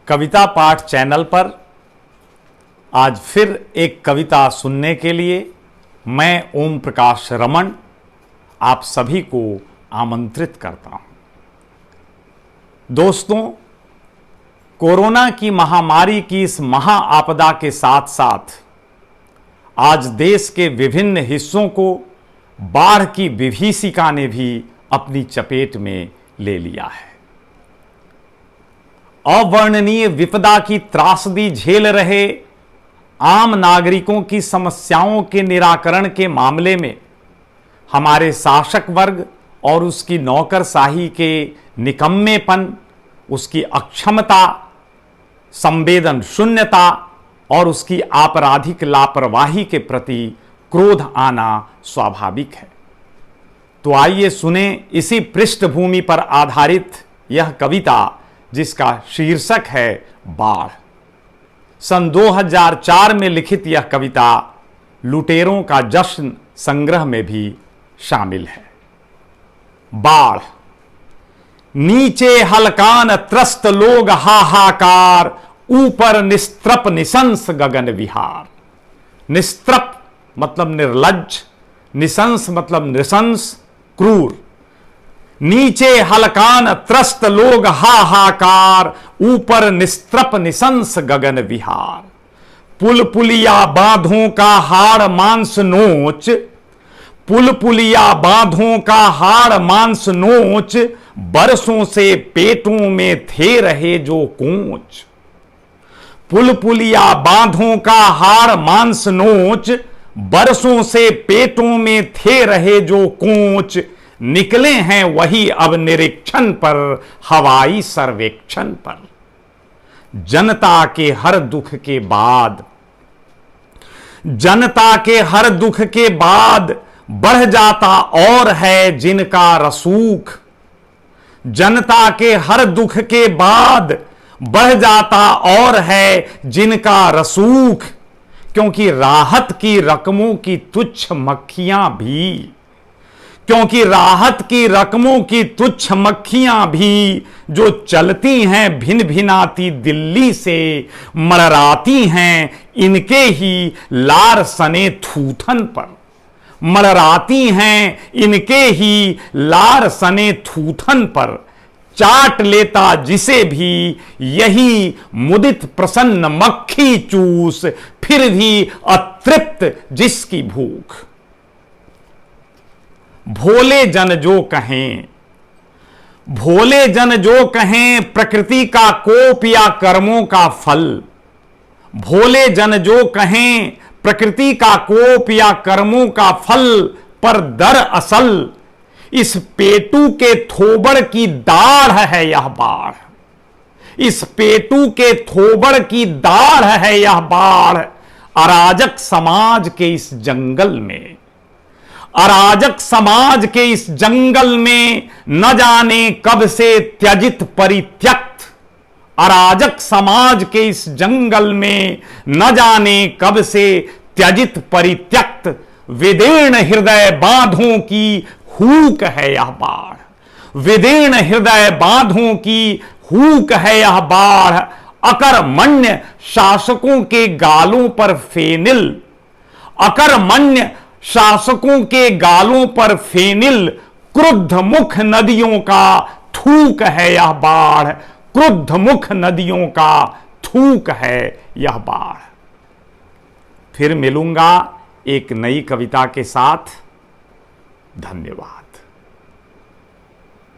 कविता पाठ चैनल पर आज फिर एक कविता सुनने के लिए मैं ओम प्रकाश रमन आप सभी को आमंत्रित करता हूं। दोस्तों, कोरोना की महामारी की इस महाआपदा के साथ साथ आज देश के विभिन्न हिस्सों को बाढ़ की विभीषिका ने भी अपनी चपेट में ले लिया है। अवर्णनीय विपदा की त्रासदी झेल रहे आम नागरिकों की समस्याओं के निराकरण के मामले में हमारे शासक वर्ग और उसकी नौकरशाही के निकम्मेपन, उसकी अक्षमता, संवेदन शून्यता और उसकी आपराधिक लापरवाही के प्रति क्रोध आना स्वाभाविक है। तो आइए सुने इसी पृष्ठभूमि पर आधारित यह कविता, जिसका शीर्षक है बाढ़। सन 2004 में लिखित यह कविता लुटेरों का जश्न संग्रह में भी शामिल है। बाढ़। नीचे हलकान त्रस्त लोग हाहाकार, ऊपर निस्त्रप निशंस गगन विहार। निस्त्रप मतलब निर्लज्ज, निशंस मतलब नृशंस, क्रूर। नीचे हलकान त्रस्त लोग हाहाकार, ऊपर निस्त्रप निशंस गगन विहार। पुल पुलिया बांधों का हाड़ मांस नोच, पुल पुलिया बांधों का हाड़ मांस नोच, बरसों से पेटों में थे रहे जो कोच। पुल पुलिया बांधों का हाड़ मांस नोच, बरसों से पेटों में थे रहे जो कोच। निकले हैं वही अब निरीक्षण पर, हवाई सर्वेक्षण पर। जनता के हर दुख के बाद, जनता के हर दुख के बाद बढ़ जाता और है जिनका रसूख। जनता के हर दुख के बाद बढ़ जाता और है जिनका रसूख। क्योंकि राहत की रकमों की तुच्छ मक्खियां भी, क्योंकि राहत की रकमों की तुच्छ मक्खियां भी जो चलती हैं भिन भिनाती दिल्ली से, मरराती हैं इनके ही लार सने थूथन पर। मरराती हैं इनके ही लार सने थूथन पर। चाट लेता जिसे भी यही मुदित प्रसन्न मक्खी चूस, फिर भी अतृप्त जिसकी भूख। भोले जन जो कहें, भोले जन जो कहें प्रकृति का कोप या कर्मों का फल। भोले जन जो कहें प्रकृति का कोप या कर्मों का फल, पर दरअसल इस पेटू के थोबड़ की दाढ़ है यह बाढ़। इस पेटू के थोबड़ की दाढ़ है यह बाढ़। अराजक समाज के इस जंगल में, अराजक समाज के इस जंगल में न जाने कब से त्यजित परित्यक्त। अराजक समाज के इस जंगल में न जाने कब से त्यजित परित्यक्त। विदीर्ण हृदय बांधों की हूक है यह बाढ़। विदीर्ण हृदय बांधों की हूक है यह बाढ़। अकर्मण्य शासकों के गालों पर फेनिल, अकर्मण्य शासकों के गालों पर फेनिल। क्रुद्ध मुख नदियों का थूक है यह बाढ़। क्रुद्ध मुख नदियों का थूक है यह बाढ़। फिर मिलूंगा एक नई कविता के साथ। धन्यवाद।